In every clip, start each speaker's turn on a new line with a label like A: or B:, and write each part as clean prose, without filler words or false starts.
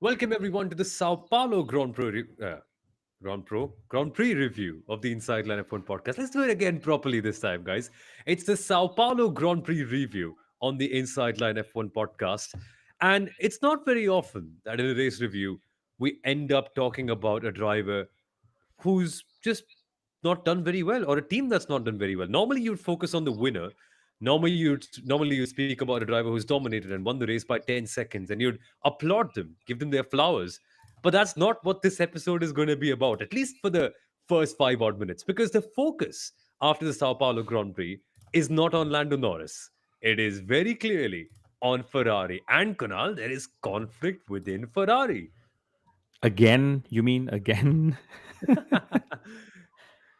A: Welcome everyone to the Sao Paulo Grand Prix review of the Inside Line F1 podcast. Let's do it again properly this time, guys. It's the Sao Paulo Grand Prix review on the Inside Line F1 podcast, and it's not very often that in a race review we end up talking about a driver who's just not done very well or a team that's not done very well. Normally you'd focus on the winner. Normally you'd speak about a driver who's dominated and won the race by 10 seconds and you'd applaud them, give them their flowers. But that's not what this episode is going to be about, at least for the first 5 odd minutes, because the focus after the Sao Paulo Grand Prix is not on Lando Norris. It is very clearly on Ferrari. And Kunal, there is conflict within Ferrari.
B: Again? You mean again?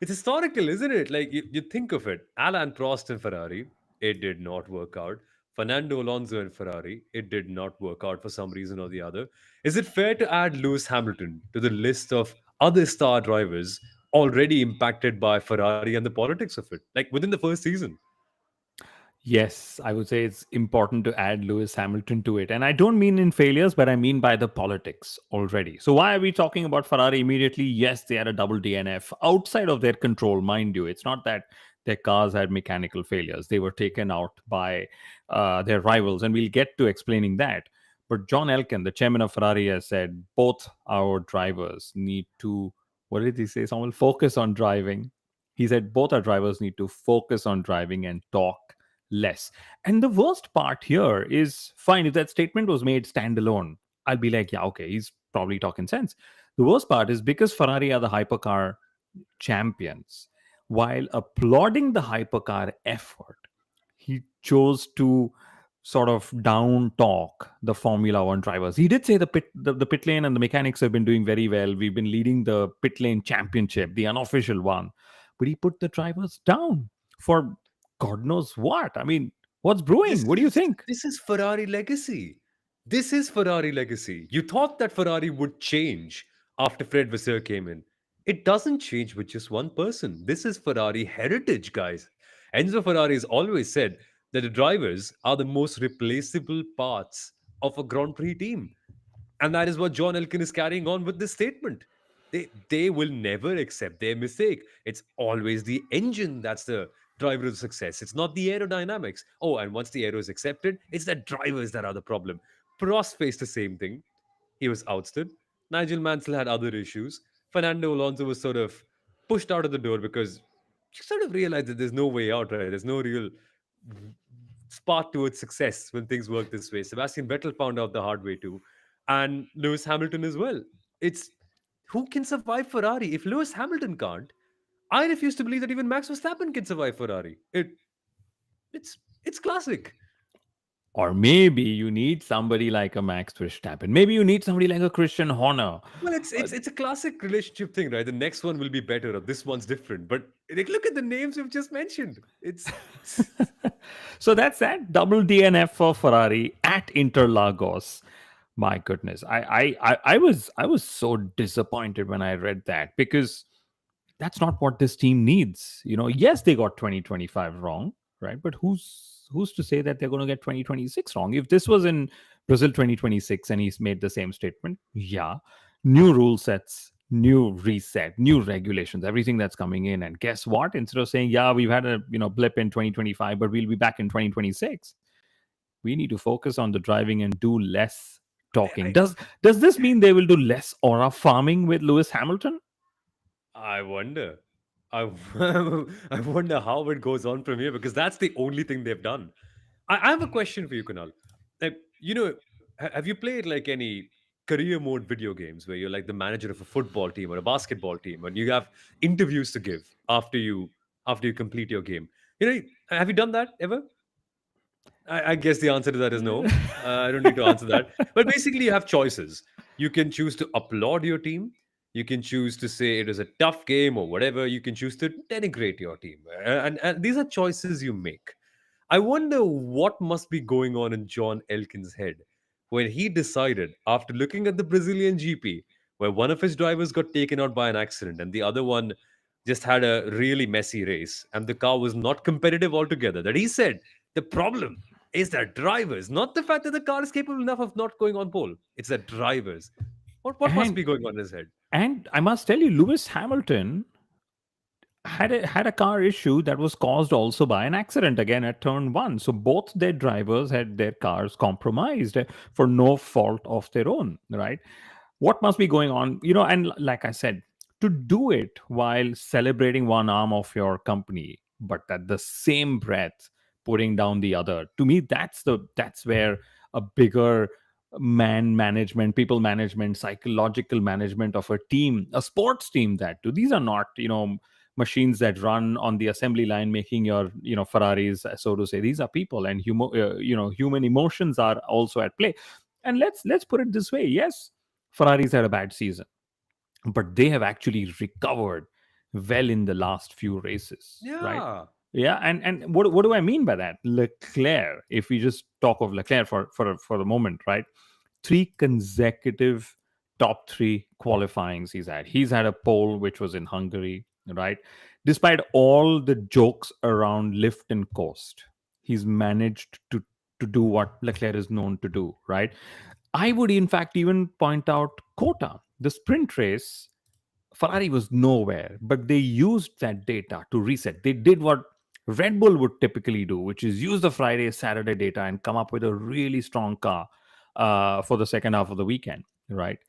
A: It's historical, isn't it? Like you think of it. Alain Prost in Ferrari, it did not work out. Fernando Alonso in Ferrari, it did not work out for some reason or the other. Is it fair to add Lewis Hamilton to the list of other star drivers already impacted by Ferrari and the politics of it? Like within the first season.
B: Yes, I would say it's important to add Lewis Hamilton to it. And I don't mean in failures, but I mean by the politics already. So, why are we talking about Ferrari immediately? Yes, they had a double DNF outside of their control, mind you. It's not that their cars had mechanical failures, they were taken out by their rivals. And we'll get to explaining that. But John Elkann, the chairman of Ferrari, has said both our drivers need to, what did he say? Someone focus on driving. He said both our drivers need to focus on driving and talk less. And the worst part here is fine, if that statement was made standalone, I'll be like, yeah, okay, he's probably talking sense. The worst part is because Ferrari are the hypercar champions, while applauding the hypercar effort, he chose to sort of down talk the Formula One drivers. He did say the pit lane and the mechanics have been doing very well. We've been leading the pit lane championship, the unofficial one. But he put the drivers down for God knows what. I mean, what's
A: This
B: brewing? What do you
A: is
B: think?
A: this is Ferrari legacy. This is Ferrari legacy. You thought that Ferrari would change after Fred Vasseur came in. It doesn't change with just one person. This is Ferrari heritage, guys. Enzo Ferrari has always said that the drivers are the most replaceable parts of a Grand Prix team. And that is what John Elkin is carrying on with this statement. They will never accept their mistake. It's always the engine that's the driver of success. It's not the aerodynamics. Oh, and once the aero is accepted, it's the drivers that are the problem. Prost faced the same thing. He was ousted. Nigel Mansell had other issues. Fernando Alonso was sort of pushed out of the door because you sort of realized that there's no way out, right? There's no real spark towards success when things work this way. Sebastian Vettel found out the hard way too, and Lewis Hamilton as well. It's who can survive Ferrari? If Lewis Hamilton can't, I refuse to believe that even Max Verstappen can survive Ferrari. It's classic.
B: Or maybe you need somebody like a Max Verstappen. Maybe you need somebody like a Christian Horner.
A: Well, it's a classic relationship thing, right? The next one will be better, or this one's different. But like, look at the names we've just mentioned. It's
B: So that's that double DNF for Ferrari at Interlagos. My goodness, I was so disappointed when I read that because that's not what this team needs. Yes, they got 2025 wrong, right? But who's to say that they're going to get 2026 wrong? If this was in Brazil 2026 and he's made the same statement, yeah, new rule sets, new reset, new regulations, everything that's coming in. And guess what? Instead of saying, yeah, we've had a blip in 2025, but we'll be back in 2026, we need to focus on the driving and do less talking.
A: I
B: Does this mean they will do less aura farming with Lewis Hamilton?
A: I wonder. I I wonder how it goes on from here because that's the only thing they've done. I have a question for you, Kunal. Have you played like any career mode video games where you're like the manager of a football team or a basketball team, and you have interviews to give after you complete your game? Have you done that ever? I guess the answer to that is no. I don't need to answer that. But basically, you have choices. You can choose to applaud your team. You can choose to say it is a tough game or whatever. You can choose to denigrate your team. And these are choices you make. I wonder what must be going on in John Elkin's head when he decided, after looking at the Brazilian GP, where one of his drivers got taken out by an accident and the other one just had a really messy race and the car was not competitive altogether, that he said, the problem is that drivers, not the fact that the car is capable enough of not going on pole. It's the drivers. What must
B: And
A: be going on in his head?
B: and I must tell you, Lewis Hamilton had a car issue that was caused also by an accident again at turn one. So both their drivers had their cars compromised for no fault of their own, right? What must be going on? And like I said, to do it while celebrating one arm of your company, but at the same breath putting down the other. To me, that's where a bigger man management, people management, psychological management of a team, a sports team, that too. These are not, machines that run on the assembly line making your, Ferraris, so to say. These are people, and human emotions are also at play. And let's put it this way. Yes, Ferraris had a bad season, but they have actually recovered well in the last few races, right?
A: Yeah.
B: Yeah, and what do I mean by that? Leclerc, if we just talk of Leclerc for the moment, right? Three consecutive top three qualifyings he's had. He's had a pole which was in Hungary, right? Despite all the jokes around lift and coast, he's managed to do what Leclerc is known to do, right? I would, in fact, even point out Kota, the sprint race. Ferrari was nowhere, but they used that data to reset. They did what Red Bull would typically do, which is use the Friday, Saturday data and come up with a really strong car for the second half of the weekend, right?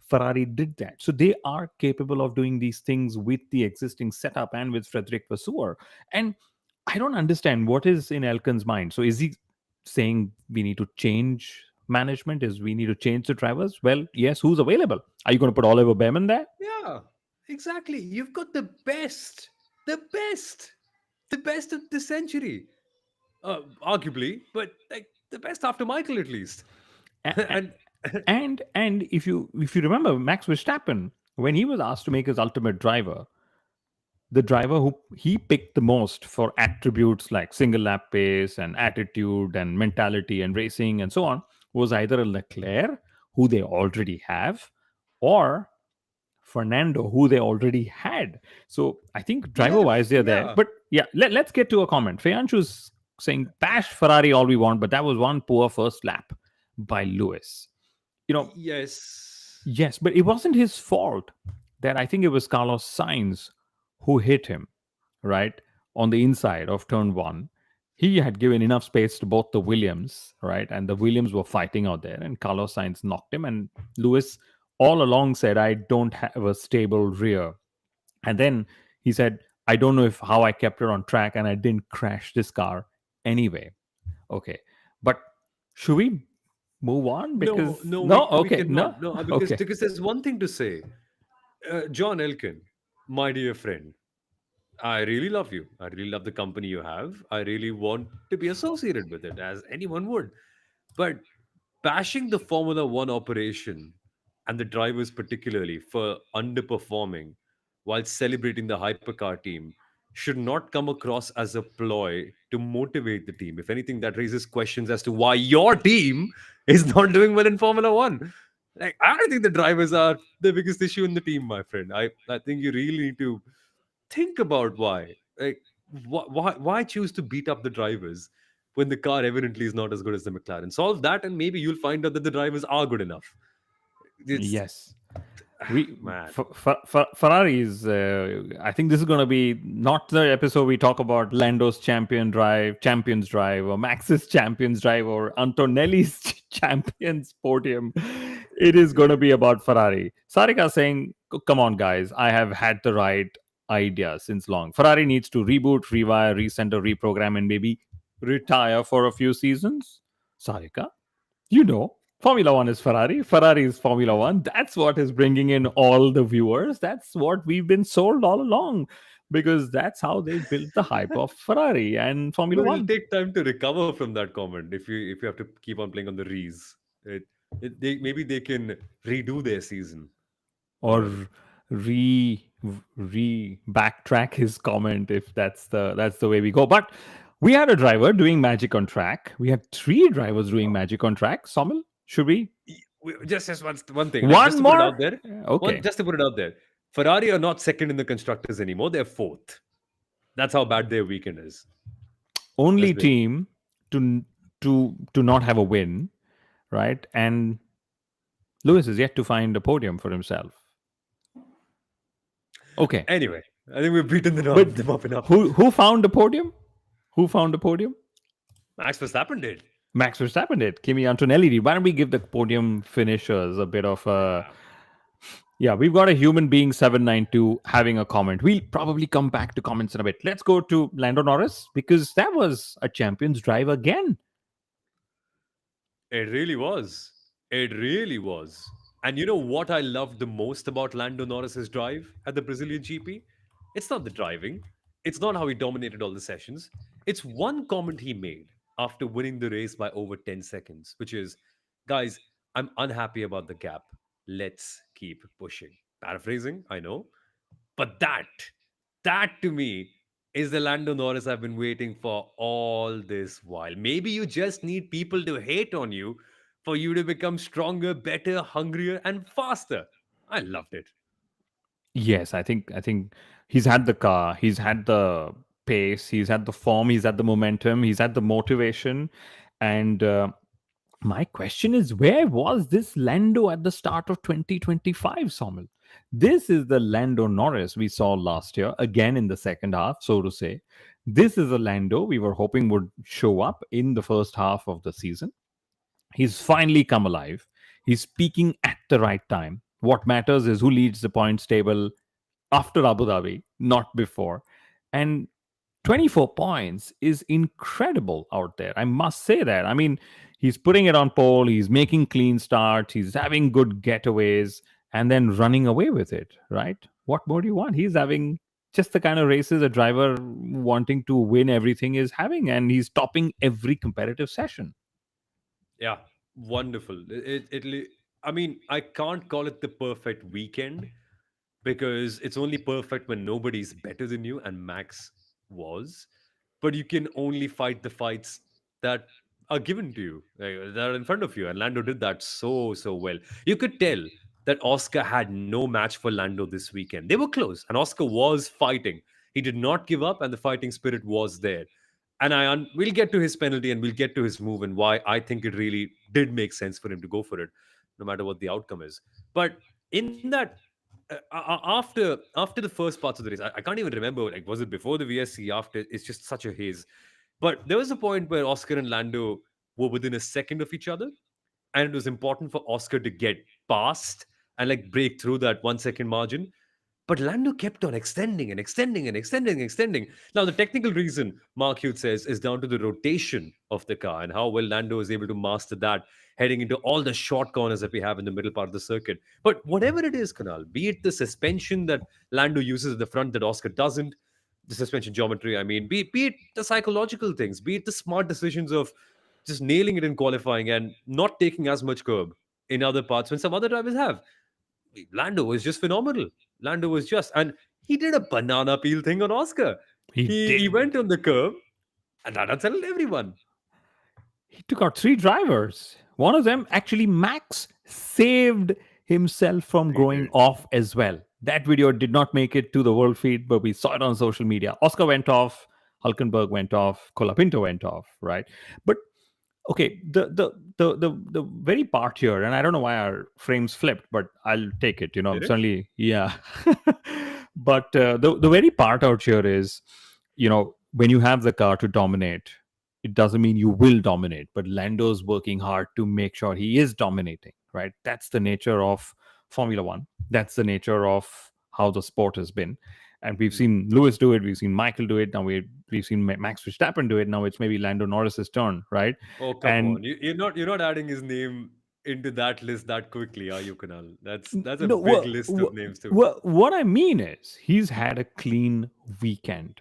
B: Ferrari did that. So they are capable of doing these things with the existing setup and with Frederick Vasseur. And I don't understand what is in Elkan's mind. So is he saying we need to change management? Is we need to change the drivers? Well, yes, who's available? Are you going to put Oliver Behrman there?
A: Yeah, exactly. You've got the best, the best of the century, arguably, but like the best after Michael at least.
B: A- a-
A: And
B: and if you remember Max Verstappen, when he was asked to make his ultimate driver, the driver who he picked the most for attributes like single lap pace and attitude and mentality and racing and so on was either a Leclerc, who they already have, or Fernando, who they already had. So I think driver wise, they're there.
A: Yeah,
B: But yeah, let's get to a comment. Feyanshu's saying, bash Ferrari all we want, but that was one poor first lap by Lewis. You know,
A: yes,
B: yes, but it wasn't his fault. That I think it was Carlos Sainz who hit him, right? On the inside of turn one. He had given enough space to both the Williams, right? And the Williams were fighting out there, and Carlos Sainz knocked him. And Lewis all along said, I don't have a stable rear. And then he said, I don't know if how I kept it on track and I didn't crash this car anyway. Okay. But should we move on?
A: no,
B: Because
A: no,
B: no,
A: we
B: okay,
A: cannot.
B: no,
A: No,
B: okay.
A: because there's one thing to say, John Elkin, my dear friend. I really love you. I really love the company you have. I really want to be associated with it, as anyone would. But bashing the Formula One operation and the drivers, particularly for underperforming while celebrating the hypercar team, should not come across as a ploy to motivate the team. If anything, that raises questions as to why your team is not doing well in Formula One. Like, I don't think the drivers are the biggest issue in the team, my friend. I think you really need to think about why. Like, why choose to beat up the drivers when the car evidently is not as good as the McLaren? Solve that, and maybe you'll find out that the drivers are good enough. It's
B: Yes. We
A: man.
B: Ferrari is. I think this is going to be not the episode we talk about Lando's champions drive, or Max's champions drive, or Antonelli's champions podium. It is going to be about Ferrari. Sarika saying, "Come on, guys, I have had the right idea since long. Ferrari needs to reboot, rewire, recenter, reprogram, and maybe retire for a few seasons." Sarika, Formula One is Ferrari. Ferrari is Formula One. That's what is bringing in all the viewers. That's what we've been sold all along, because that's how they built the hype of Ferrari and Formula
A: But it'll
B: One.
A: take time to recover from that comment if you have to keep on playing on the rees. Maybe they can redo their season.
B: Or re backtrack his comment if that's the way we go. But we had a driver doing magic on track. We had three drivers doing magic on track. Somil, should we
A: Just one thing, just
B: one
A: to put it out
B: more?
A: there. One
B: Okay.
A: just to put it out there. Ferrari are not second in the constructors anymore. They're fourth. That's how bad their weekend is. Let's
B: Only
A: be
B: team to to not have a win, right? And Lewis is yet to find a podium for himself. Okay,
A: Anyway, I think we've beaten
B: but
A: them up enough.
B: who found the podium? Who found the podium?
A: Max Verstappen did.
B: Max Verstappen did. Kimi Antonelli did. Why don't we give the podium finishers a bit of a.
A: Yeah.
B: Yeah, we've got a human being 792 having a comment. We'll probably come back to comments in a bit. Let's go to Lando Norris because that was a champion's drive again.
A: It really was. It really was. And you know what I loved the most about Lando Norris's drive at the Brazilian GP? It's not the driving. It's not how he dominated all the sessions. It's one comment he made after winning the race by over 10 seconds, which is, guys, I'm unhappy about the gap. Let's keep pushing. Paraphrasing, I know. But that to me is the Lando Norris I've been waiting for all this while. Maybe you just need people to hate on you for you to become stronger, better, hungrier, and faster. I loved it.
B: Yes, I think he's had the car, he's had the pace, he's had the form, he's had the momentum, he's had the motivation, and my question is, where was this Lando at the start of 2025, Somil? This is the Lando Norris we saw last year, again in the second half, so to say. This is the Lando we were hoping would show up in the first half of the season. He's finally come alive. He's peaking at the right time. What matters is who leads the points table after Abu Dhabi, not before. And 24 points is incredible out there. I must say that. I mean, he's putting it on pole, he's making clean starts, he's having good getaways, and then running away with it, right? What more do you want? He's having just the kind of races a driver wanting to win everything is having, and he's topping every competitive session.
A: Yeah, wonderful. I mean, I can't call it the perfect weekend because it's only perfect when nobody's better than you, and Max was. But you can only fight the fights that are given to you, that are in front of you. And Lando did that so well. You could tell that Oscar had no match for Lando this weekend. They were close, and Oscar was fighting. He did not give up, and the fighting spirit was there. And we'll get to his penalty and we'll get to his move and why I think it really did make sense for him to go for it, no matter what the outcome is. But in that after the first parts of the race, I can't even remember, like, was it before the VSC, after? It's just such a haze. But there was a point where Oscar and Lando were within a second of each other, and it was important for Oscar to get past and like break through that 1 second margin. But Lando kept on extending and extending and extending and extending. Now, the technical reason, Mark Hughes says, is down to the rotation of the car and how well Lando is able to master that, heading into all the short corners that we have in the middle part of the circuit. But whatever it is, Kunal, be it the suspension that Lando uses at the front that Oscar doesn't, the suspension geometry, I mean, be it the psychological things, be it the smart decisions of just nailing it in qualifying and not taking as much curb in other parts when some other drivers have. Lando was just phenomenal. Lando was just, and he did a banana peel thing on Oscar.
B: He
A: He
B: did.
A: went on the curb, and that unsettled everyone.
B: He took out three drivers. One of them, actually, Max saved himself from
A: He
B: going
A: did.
B: off as well. That video did not make it to the world feed, but we saw it on social media. Oscar went off, Hulkenberg went off, Colapinto went off, right? But okay, the very part here, and I don't know why our frames flipped, but I'll take it.
A: Did it?
B: Suddenly, yeah. But the very part out here is, when you have the car to dominate, it doesn't mean you will dominate. But Lando's working hard to make sure he is dominating. Right? That's the nature of Formula One. That's the nature of how the sport has been. And we've
A: Hmm.
B: seen Lewis do it. We've seen Michael do it. Now we've seen Max Verstappen do it. Now it's maybe Lando Norris's turn, right?
A: Oh, come
B: And
A: on. You're not adding his name into that list that quickly, are you, Kunal? That's a
B: no,
A: big list of names too.
B: what I mean is he's had a clean weekend,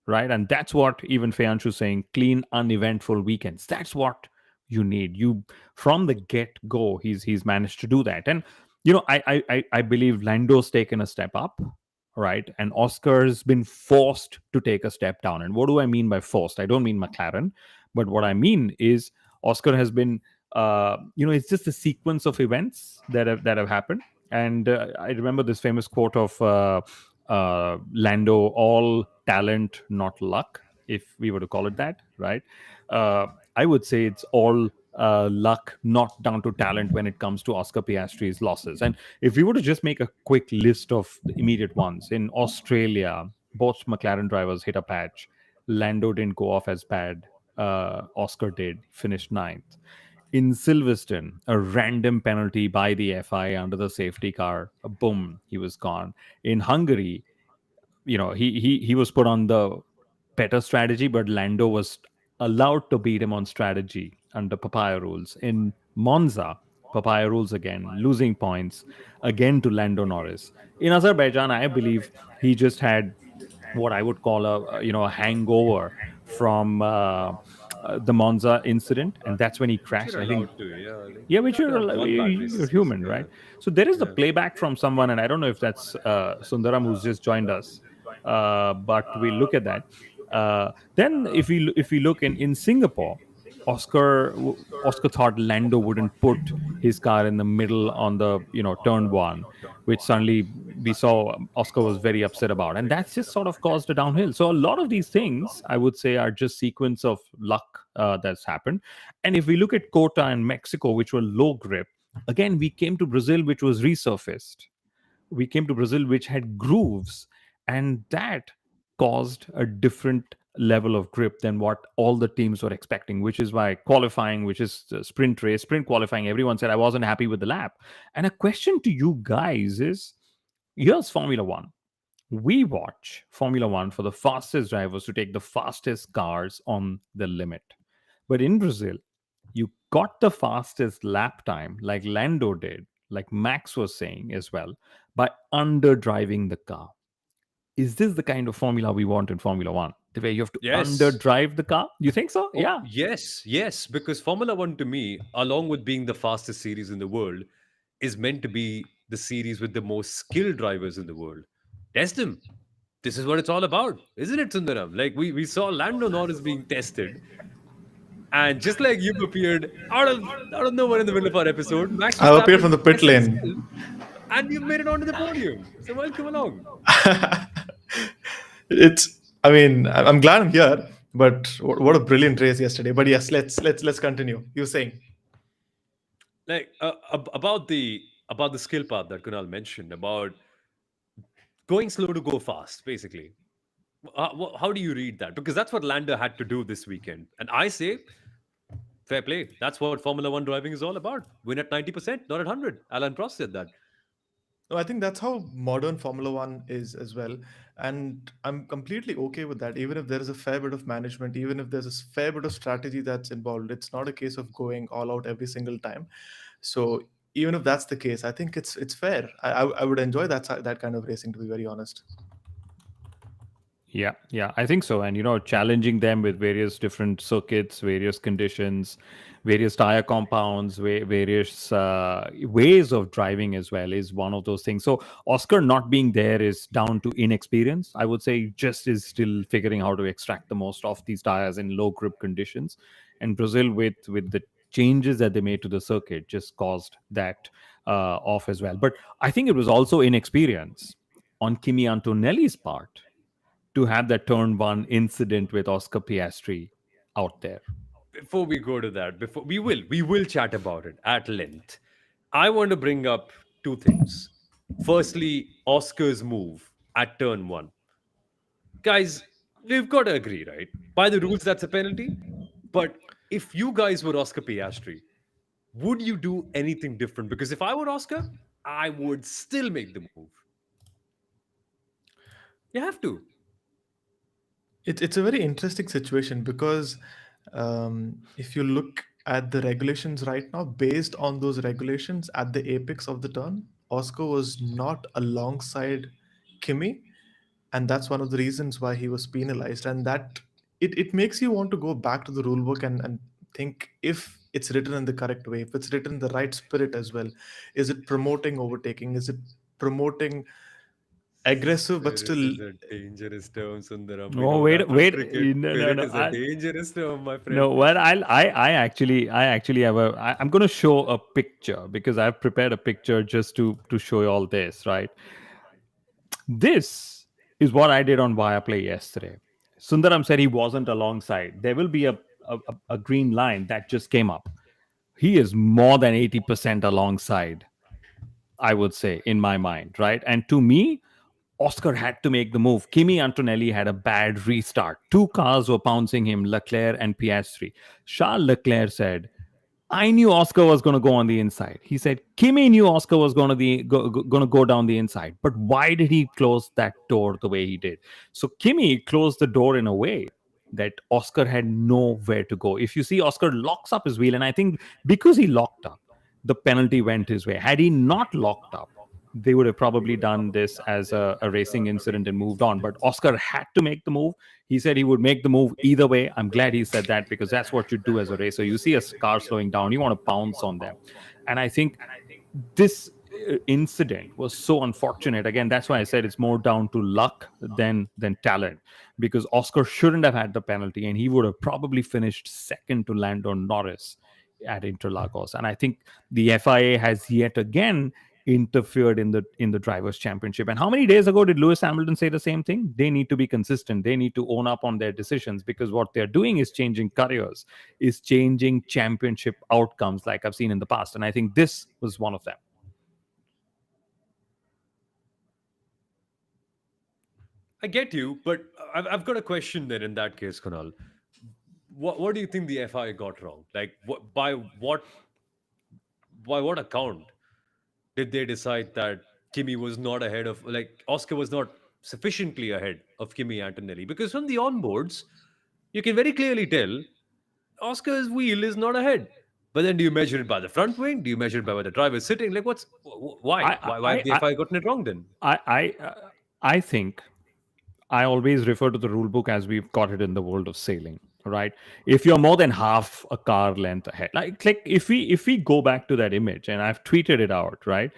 B: right? And that's what even Feyanshu's saying, clean, uneventful weekends. That's what you need. You from the get go, he's managed to do that. And I believe Lando's taken a step up, right? And Oscar's been forced to take a step down. And what do I mean by forced? I don't mean McLaren, but what I mean is Oscar has been it's just a sequence of events that have happened. And I remember this famous quote of Lando, all talent, not luck, if we were to call it that, right? Uh, I would say it's all luck, not down to talent when it comes to Oscar Piastri's losses. And if we were to just make a quick list of the immediate ones, in Australia, both McLaren drivers hit a patch. Lando didn't go off as bad. Oscar did, finished ninth. In Silverstone, a random penalty by the FI under the safety car, boom, he was gone. In Hungary, he was put on the better strategy, but Lando was allowed to beat him on strategy under papaya rules. In Monza, papaya rules again, losing points again to Lando Norris. In Azerbaijan, I believe he just had what I would call a hangover from the Monza incident, and that's when he
A: Which
B: crashed.
A: you're
B: I think,
A: allowed to, yeah. Like,
B: yeah,
A: you
B: which
A: have to have one bad
B: you're
A: racing season,
B: human,
A: yeah.
B: right? So there is a
A: Yeah.
B: playback from someone, and I don't know if that's Sundaram who's just joined us, but we look at that. Then if we look in Singapore, Oscar thought Lando wouldn't put his car in the middle on the turn one, which suddenly we saw Oscar was very upset about, and that's just sort of caused a downhill. So a lot of these things I would say are just sequence of luck that's happened. And if we look at Cota and Mexico, which were low grip, again we came to Brazil, which was resurfaced. We came to Brazil, which had grooves, and that caused a different level of grip than what all the teams were expecting, which is why qualifying, which is the sprint race, sprint qualifying, everyone said I wasn't happy with the lap. And a question to you guys is, here's Formula One. We watch Formula One for the fastest drivers to take the fastest cars on the limit. But in Brazil, you got the fastest lap time, like Lando did, like Max was saying as well, by underdriving the car. Is this the kind of formula we want in Formula One? The way you have to
A: Yes.
B: underdrive the car? You think so?
A: Oh,
B: Yeah.
A: yes, yes. Because Formula One, to me, along with being the fastest series in the world, is meant to be the series with the most skilled drivers in the world. Test them. This is what it's all about, isn't it, Sundaram? Like we saw Lando Norris being tested, and just like you've appeared out of nowhere in the middle of our episode, Max
C: I've appeared
A: Verstappen
C: from the pit
A: tested
C: lane.
A: skill, and you've made it onto the podium. So welcome along.
C: It's. I mean, I'm glad I'm here. But what a brilliant race yesterday. But yes, let's continue. You were saying.
A: Like about the skill part that Kunal mentioned about going slow to go fast, basically. How do you read that? Because that's what Lando had to do this weekend, and I say fair play. That's what Formula One driving is all about. Win at 90%, not at 100. Alan Prost said that.
C: No, I think that's how modern Formula One is as well. And I'm completely okay with that. Even if there is a fair bit of management, even if there's a fair bit of strategy that's involved, it's not a case of going all out every single time. So even if that's the case, I think it's fair. I would enjoy that kind of racing, to be very honest.
B: Yeah, yeah, I think so. And challenging them with various different circuits, various conditions, various tire compounds, various ways of driving as well is one of those things. So Oscar not being there is down to inexperience. I would say just is still figuring how to extract the most of these tires in low grip conditions. And Brazil with the changes that they made to the circuit just caused that off as well. But I think it was also inexperience on Kimi Antonelli's part to have that turn one incident with Oscar Piastri out there.
A: Before we go to that, before we will chat about it at length. I want to bring up two things. Firstly, Oscar's move at turn one. Guys, we've got to agree, right? By the rules, that's a penalty. But if you guys were Oscar Piastri, would you do anything different? Because if I were Oscar, I would still make the move. You have to.
C: It's a very interesting situation because if you look at the regulations right now, based on those regulations at the apex of the turn, Oscar was not alongside Kimi, and that's one of the reasons why he was penalized. And that it makes you want to go back to the rule book and think if it's written in the correct way, if it's written in the right spirit as well. Is it promoting overtaking? Is it promoting aggressive but
A: Spirit
C: still?
A: is a dangerous term, Sundaram. We
B: Oh
A: know that
B: wait,
A: from
B: wait,
A: cricket.
B: no, no,
A: Spirit
B: no.
A: is a dangerous term, my friend.
B: No, well, I actually have I'm going to show a picture because I've prepared a picture just to show you all this. Right, this is what I did on Viaplay yesterday. Sundaram said he wasn't alongside. There will be a green line that just came up. He is more than 80% alongside, I would say, in my mind, right? And to me, Oscar had to make the move. Kimi Antonelli had a bad restart. Two cars were pouncing him, Leclerc and Piastri. Charles Leclerc said, I knew Oscar was going to go on the inside. He said Kimi knew Oscar was going to go down the inside. But why did he close that door the way he did? So Kimi closed the door in a way that Oscar had nowhere to go. If you see, Oscar locks up his wheel, and I think because he locked up, the penalty went his way. Had he not locked up, they would have probably done this as a racing incident and moved on. But Oscar had to make the move. He said he would make the move either way. I'm glad he said that because that's what you do as a racer. You see a car slowing down, you want to pounce on them. And I think this incident was so unfortunate. Again, that's why I said it's more down to luck than talent, because Oscar shouldn't have had the penalty and he would have probably finished second to Lando Norris at Interlagos. And I think the FIA has yet again interfered in the drivers championship. And how many days ago did Lewis Hamilton say the same thing? They need to be consistent. They need to own up on their decisions, because what they're doing is changing careers, is changing championship outcomes like I've seen in the past. And I think this was one of them.
A: I get you, but I've got a question then in that case, Kunal. What do you think the FI got wrong? Like, by what account did they decide that Kimi was not ahead of, like, Oscar was not sufficiently ahead of Kimi Antonelli? Because from the onboards, you can very clearly tell Oscar's wheel is not ahead. But then do you measure it by the front wing? Do you measure it by where the driver is sitting? Like, why?
B: I
A: Why have the FI gotten it wrong then?
B: I I think I always refer to the rule book as we've got it in the world of sailing, right? If you're more than half a car length ahead, like if we go back to that image, and I've tweeted it out, right?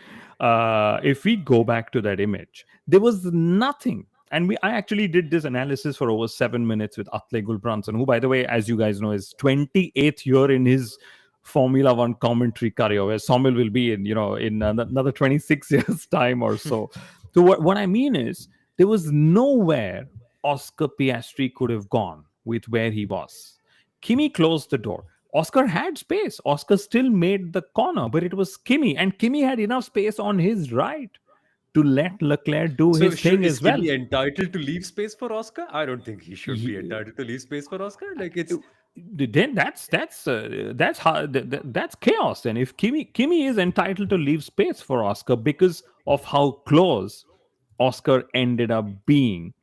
B: If we go back to that image, there was nothing. And I actually did this analysis for over 7 minutes with Atle Gulbranson, who, by the way, as you guys know, is 28th year in his Formula One commentary career, where Sommel will be in another 26 years time or so. So what I mean is, there was nowhere Oscar Piastri could have gone with where he was. Kimi closed the door. Oscar had space. Oscar still made the corner, but it was Kimi, and Kimi had enough space on his right to let Leclerc do
A: So
B: his thing
A: is
B: as well.
A: Kimi entitled to leave space for Oscar? I don't think he should be entitled to leave space for Oscar. Like, it's
B: Then that's chaos. And if Kimi is entitled to leave space for Oscar because of how close Oscar ended up being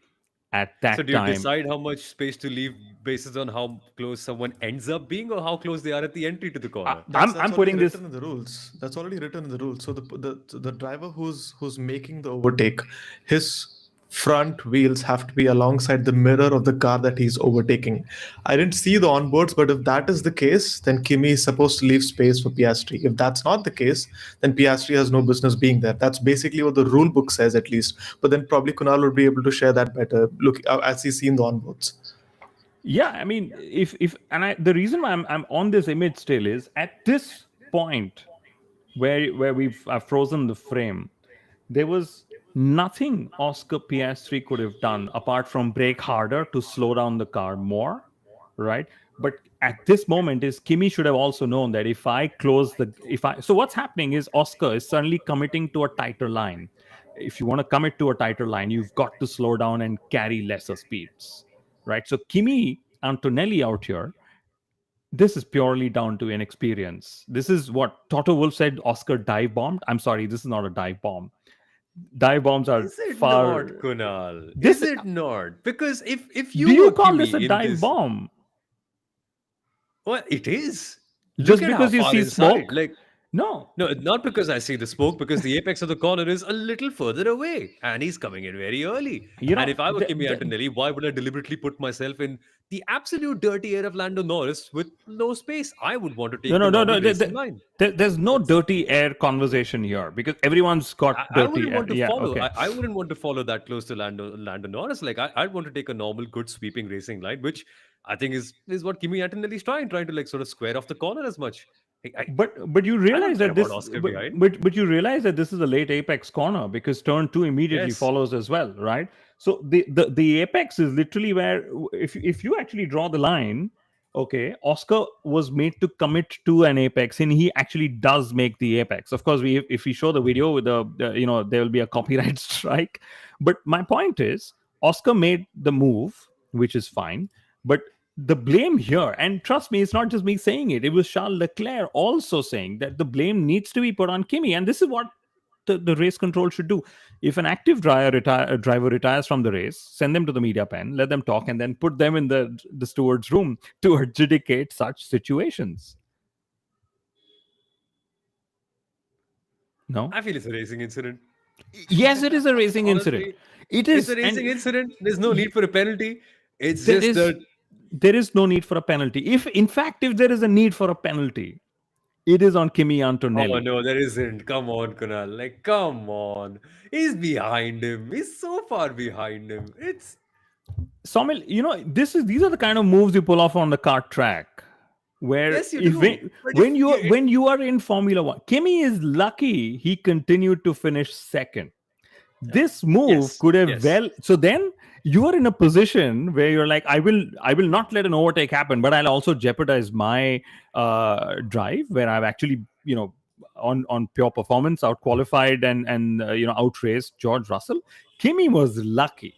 B: at
A: so.
B: that
A: Do you
B: time.
A: decide how much space to leave basis on how close someone ends up being, or how close they are at the entry to the corner?
C: That's
B: I'm
C: already
B: putting this.
C: written in the rules. That's already written in the rules. So the driver who's making the overtake, his front wheels have to be alongside the mirror of the car that he's overtaking. I didn't see the onboards, but if that is the case, then Kimi is supposed to leave space for Piastri. If that's not the case, then Piastri has no business being there. That's basically what the rule book says, at least. But then probably Kunal would be able to share that better, look as he's seen the onboards.
B: Yeah, I mean, the reason why I'm on this image still is at this point where we've frozen the frame, there was nothing Oscar Piastri could have done apart from brake harder to slow down the car more, right? But at this moment, is Kimi should have also known that so what's happening is Oscar is suddenly committing to a tighter line. If you want to commit to a tighter line, you've got to slow down and carry lesser speeds, right? So Kimi Antonelli out here, this is purely down to inexperience. This is what Toto Wolff said, Oscar dive bombed. I'm sorry, this is not a dive bomb. Dive bombs are
A: Is it
B: far.
A: not, Kunal?
B: This
A: Is it not? Because if
B: Do
A: you
B: you
A: were
B: call
A: Kimi
B: this a
A: in
B: dive
A: this,
B: bomb?
A: well, it is.
B: Just
A: Look at how
B: because you
A: far
B: see
A: inside.
B: smoke?
A: Like,
B: No.
A: no, not because I see the smoke, because the apex of the corner is a little further away and he's coming in very early.
B: You
A: And
B: know,
A: if I were Kimi Antonelli, why would I deliberately put myself in the absolute dirty air of Lando Norris with no space? I would want to
B: no,
A: take the
B: no, no,
A: normal
B: no.
A: racing line.
B: There's no dirty air conversation here because everyone's got
A: I
B: dirty
A: wouldn't
B: air.
A: want to
B: Yeah,
A: follow.
B: okay.
A: I wouldn't want to follow that close to Lando Norris. Like, I'd want to take a normal, good sweeping racing line, which I think is what Kimi Antonelli is trying to like sort of square off the corner as much.
B: But you
A: I don't
B: realize
A: care
B: that
A: about
B: this
A: Oscar behind.
B: but you realize that this is a late apex corner because turn two immediately
A: Yes.
B: follows as well, right? So the apex is literally where if you actually draw the line, Okay, Oscar was made to commit to an apex, and he actually does make the apex. Of course, if we show the video with there will be a copyright strike. But my point is, Oscar made the move, which is fine. But the blame here, and trust me, it's not just me saying it. It was Charles Leclerc also saying that the blame needs to be put on Kimi, and this is what the race control should do. If an active driver retires from the race, send them to the media pen, let them talk, and then put them in the steward's room to adjudicate such situations. No?
A: I feel it's a racing incident.
B: Yes, it is a racing incident.
A: Honestly,
B: It
A: it's a
B: is,
A: racing
B: and
A: incident. There's no need for a penalty. It's
B: there
A: just
B: is
A: that.
B: there is no need for a penalty. If in fact, if there is a need for a penalty, it is on Kimi
A: Oh
B: Antonelli.
A: no, there isn't. Come on, Kunal. Like, come on. He's behind him. He's so far behind him. It's
B: Somil, these are the kind of moves you pull off on the kart track. Where
A: yes, you
B: if
A: do. But if
B: when you are in Formula One, Kimi is lucky he continued to finish second. This move
A: yes,
B: could have
A: yes,
B: so then you are in a position where you're like, I will not let an overtake happen, but I'll also jeopardize my drive where I've actually on pure performance out qualified and outraced George Russell. Kimi was lucky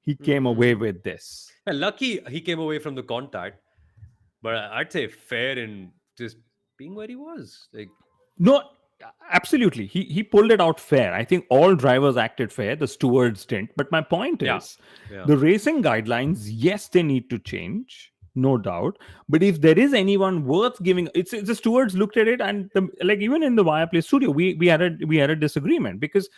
B: he came away
A: mm,
B: with this.
A: yeah, lucky he came away from the contact. But I'd say fair in just being where he was. Like,
B: No, absolutely. He pulled it out fair. I think all drivers acted fair. The stewards didn't. But my point
A: yeah,
B: is,
A: yeah.
B: the racing guidelines, yes, they need to change, no doubt. But if there is anyone worth giving, it's the stewards looked at it, and like even in the Viaplay studio, we had a disagreement because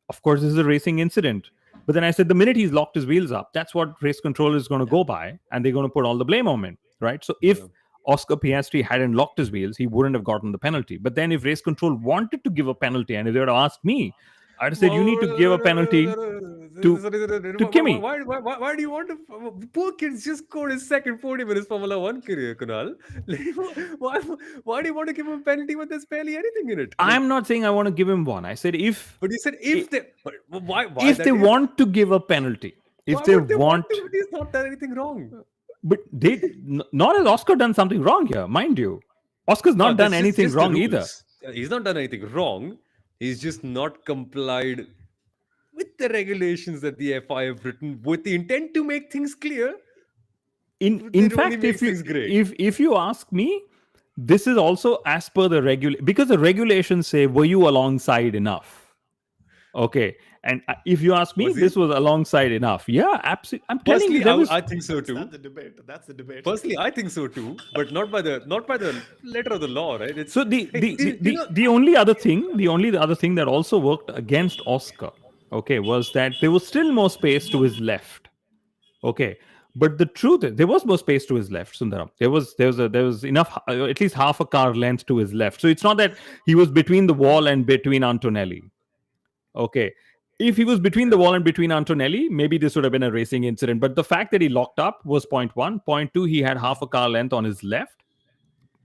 B: of course this is a racing incident. But then I said the minute he's locked his wheels up, that's what race control is going to
C: Yeah.
B: go by, and they're going to put all the blame on him, right? So if
A: Yeah.
B: Oscar Piastri hadn't locked his wheels, he wouldn't have gotten the penalty. But then if race control wanted to give a penalty, and if they would have asked me, I'd have said you need to give a penalty to Kimi.
A: Why do you want to? Poor kid's just scored his second podium in his Formula One career, Kunal. Like, why do you want to give him a penalty when there's barely anything in it? Like,
B: I'm not saying I want to give him one. I said
A: but you said if they, but why
B: if they
A: that if?
B: want to give a penalty, if
A: Why
B: they
A: would they want
B: want,
A: to? But he's not done anything wrong.
B: but not has Oscar done something wrong here, mind you. Oscar's
A: No,
B: not done
A: this is
B: anything
A: just the
B: wrong either.
A: rules. He's not done anything wrong. He's just not complied with the regulations that the FI have written with the intent to make things clear.
B: In
A: It only
B: fact,
A: makes things great.
B: if you ask me, this is also as per the because the regulations say, were you alongside enough? Okay, and if you ask me,
A: Was he?
B: this was alongside enough. Yeah, absolutely. I'm telling you,
A: Personally,
B: there was.
A: I think so
C: That's
A: too.
C: the debate. That's the debate.
A: Personally, I think so too, but not by the letter of the law, right? It's
B: So the
A: hey,
B: the, the,
A: you
B: the
A: know,
B: the only other thing, that also worked against Oscar, okay, was that there was still more space to his left. Okay, but the truth is, there was more space to his left, Sundaram. There was enough, at least half a car length to his left. So it's not that he was between the wall and between Antonelli. Okay. If he was between the wall and between Antonelli, maybe this would have been a racing incident. But the fact that he locked up was point one. Point two, he had half a car length on his left.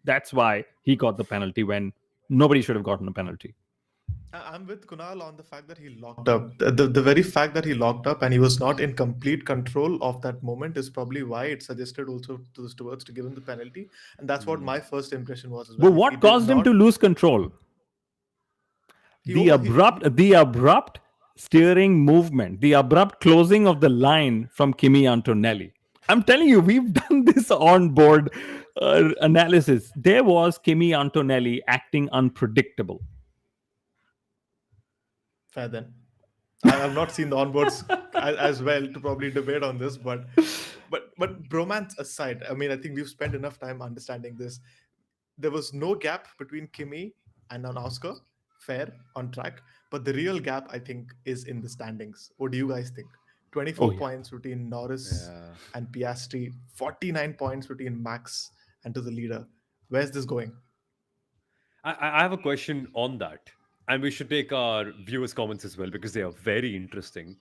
B: That's why he got the penalty when nobody should have gotten a penalty.
C: I'm with Kunal on the fact that he locked up. The very fact that he locked up and he was not in complete control of that moment is probably why it suggested also to the stewards to give him the penalty. And that's what my first impression was as well.
B: But
C: If he
B: what
C: did
B: caused him
C: not,
B: to lose control?
C: he
B: The
C: over
B: abrupt steering movement, the abrupt closing of the line from Kimi Antonelli. I'm telling you, we've done this on board analysis. There was Kimi Antonelli acting unpredictable.
C: fair then. I have not seen the onboards as well to probably debate on this, but bromance aside, I mean, I think we've spent enough time understanding this. There was no gap between Kimi and an Oscar, fair on track, but the real gap I think is in the standings. What do you guys think? 24
B: Oh yeah.
C: points between Norris
A: yeah.
C: and Piastri, 49 points between Max and to the leader. Where's this going?
A: I have a question on that, and we should take our viewers' comments as well because they are very interesting.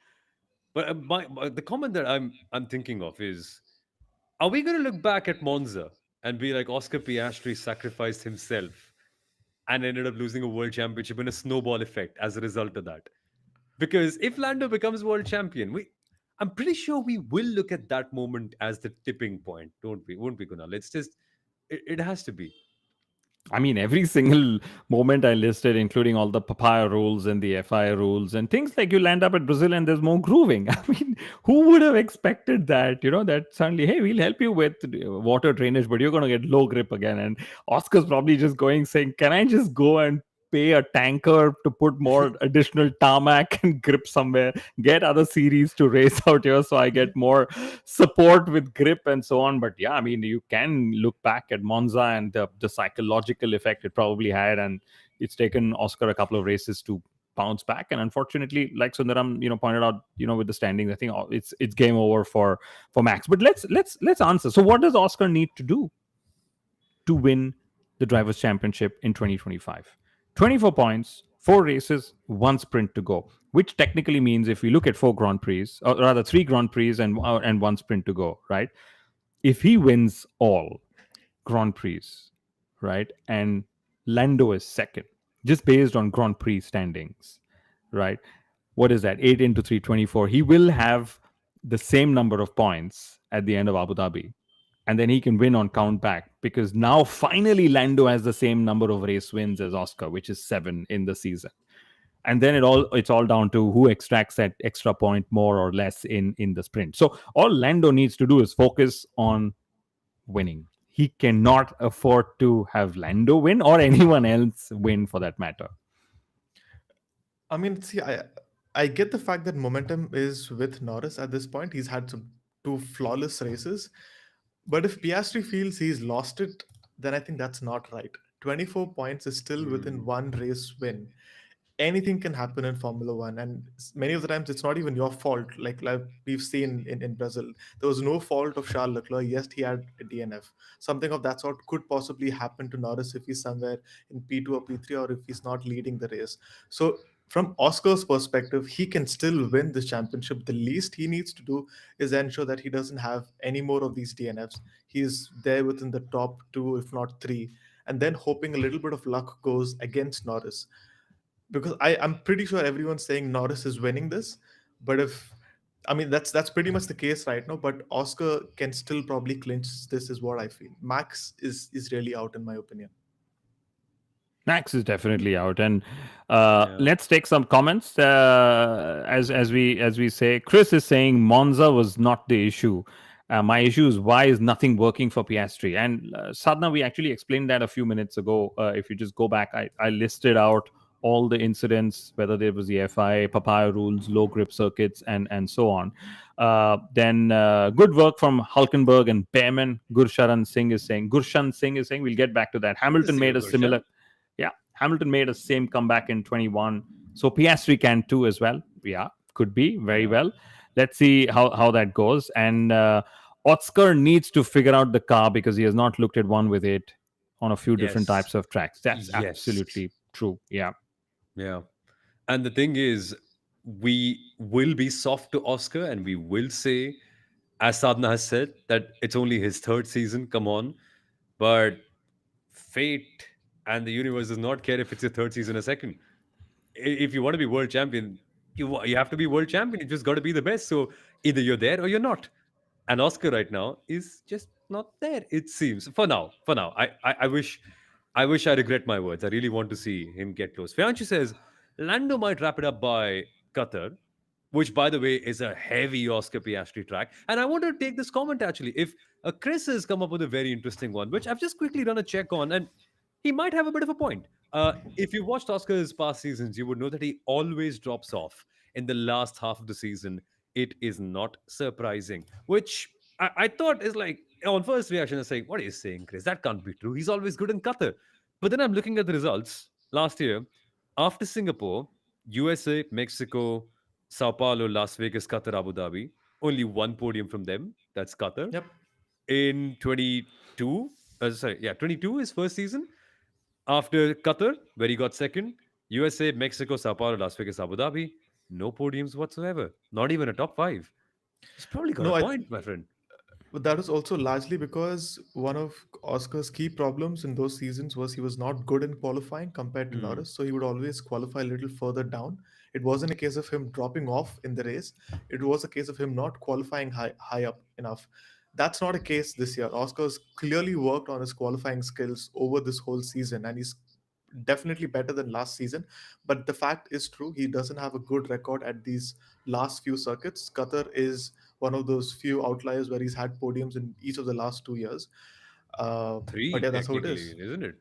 A: But the comment that I'm thinking of is: are we going to look back at Monza and be like Oscar Piastri sacrificed himself and ended up losing a world championship in a snowball effect as a result of that? Because if Lando becomes world champion, I'm pretty sure we will look at that moment as the tipping point, don't we? Won't we, Kunal? It's just, it has to be.
B: I mean, every single moment I listed, including all the papaya rules and the FI rules and things like you land up at Brazil and there's more grooving. I mean, who would have expected that? That suddenly, hey, we'll help you with water drainage, but you're going to get low grip again. And Oscar's probably just going saying, can I just go and pay a tanker to put more additional tarmac and grip somewhere, get other series to race out here so I get more support with grip and so on. But yeah, I mean, you can look back at Monza and the psychological effect it probably had, and it's taken Oscar a couple of races to bounce back. And unfortunately, like Sundaram, pointed out, with the standings, I think it's game over for Max. But let's answer. So, what does Oscar need to do to win the Drivers' Championship in 2025? 24 points, 4 races, 1 sprint to go, which technically means if we look at 4 Grand Prix, or rather 3 Grand Prix and 1 sprint to go, right? If he wins all Grand Prix, right, and Lando is second, just based on Grand Prix standings, right? What is that? 8 into 3, 24. He will have the same number of points at the end of Abu Dhabi, and then he can win on count back because now finally Lando has the same number of race wins as Oscar, which is 7 in the season. And then it's all down to who extracts that extra point more or less in the sprint. So all Lando needs to do is focus on winning. He cannot afford to have Lando win or anyone else win for that matter.
C: I mean, see, I get the fact that momentum is with Norris at this point. He's had some two flawless races, but if Piastri feels he's lost it, then I think that's not right. 24 points is still within
A: Hmm.
C: one race win. Anything can happen in Formula One, and many of the times it's not even your fault. Like we've seen in Brazil, there was no fault of Charles Leclerc. Yes, he had a DNF. Something of that sort could possibly happen to Norris if he's somewhere in P2 or P3, or if he's not leading the race. So from Oscar's perspective, he can still win this championship. The least he needs to do is ensure that he doesn't have any more of these DNFs. He's there within the top two, if not three, and then hoping a little bit of luck goes against Norris, because I'm pretty sure everyone's saying Norris is winning this. But if I mean that's pretty much the case right now. But Oscar can still probably clinch this, is what I feel. Max is really out in my opinion.
B: Max is definitely out, and
A: Yeah.
B: let's take some comments. As we say, Chris is saying Monza was not the issue. My issue is why is nothing working for Piastri? And Sadhna, we actually explained that a few minutes ago. If you just go back, I listed out all the incidents, whether there was the FI, papaya rules, low grip circuits, and so on. Then good work from Hulkenberg and Behrman. Gurshan Singh is saying we'll get back to that.
A: Good to
B: Hamilton
A: see you,
B: made a
A: Gurshan.
B: similar, yeah, Hamilton made a same comeback in 21. So Piastri can too as well. Yeah, could be very
A: Yeah.
B: well. Let's see how that goes. And Oscar needs to figure out the car because he has not looked at one with it on a few different
A: Yes.
B: types of tracks. That's
A: Yes.
B: absolutely true. Yeah.
A: Yeah. And the thing is, we will be soft to Oscar and we will say, as Sadhna has said, that it's only his third season. Come on. But fate and the universe does not care if it's your third season or second. If you want to be world champion, you have to be world champion. You just got to be the best. So either you're there or you're not. And Oscar right now is just not there. It seems for now. For now, I wish I regret my words. I really want to see him get close. Fianchi says Lando might wrap it up by Qatar, which, by the way, is a heavy Oscar Piastri track. And I want to take this comment actually. If Chris has come up with a very interesting one, which I've just quickly done a check on, and he might have a bit of a point. If you watched Oscar's past seasons, you would know that he always drops off in the last half of the season. It is not surprising, which I thought is like, on first reaction, I was saying, what are you saying, Chris? That can't be true. He's always good in Qatar. But then I'm looking at the results last year after Singapore, USA, Mexico, Sao Paulo, Las Vegas, Qatar, Abu Dhabi. Only one podium from them. That's Qatar.
C: Yep.
A: In 22, sorry, yeah, 22 is first season. After Qatar, where he got second, USA, Mexico, Sao Paulo, Las Vegas, Abu Dhabi, no podiums whatsoever. Not even a top five. He's probably got a
C: No,
A: point, my friend.
C: but that was also largely because one of Oscar's key problems in those seasons was he was not good in qualifying compared to
A: Hmm.
C: Norris. So he would always qualify a little further down. It wasn't a case of him dropping off in the race. It was a case of him not qualifying high up enough. That's not a case this year. Oscar's clearly worked on his qualifying skills over this whole season, and he's definitely better than last season. But the fact is true, he doesn't have a good record at these last few circuits. Qatar is one of those few outliers where he's had podiums in each of the last 2 years. But
A: Three,
C: yeah, that's how it
A: technically,
C: is.
A: isn't it?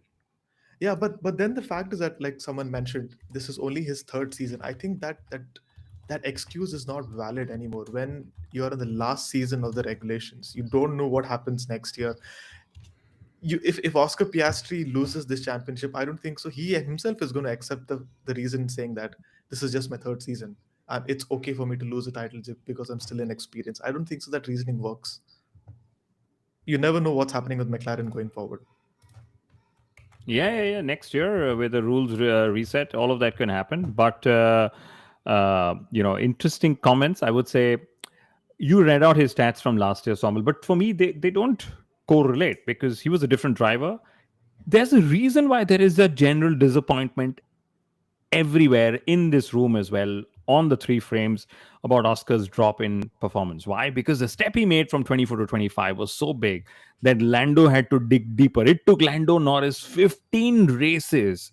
C: Yeah, but then the fact is that, like someone mentioned, this is only his third season. I think that excuse is not valid anymore. When you're in the last season of the regulations, you don't know what happens next year. If Oscar Piastri loses this championship, I don't think so. He himself is going to accept the reason, saying that this is just my third season. It's okay for me to lose a title just because I'm still inexperienced. I don't think so. That reasoning works. You never know what's happening with McLaren going forward.
B: Yeah. Next year, with the rules reset, all of that can happen. But interesting comments. I would say you read out his stats from last year, Somil, but for me, they don't correlate because he was a different driver. There's a reason why there is a general disappointment everywhere in this room as well on the three frames about Oscar's drop in performance. Why? Because the step he made from 24 to 25 was so big that Lando had to dig deeper. It took Lando Norris 15 races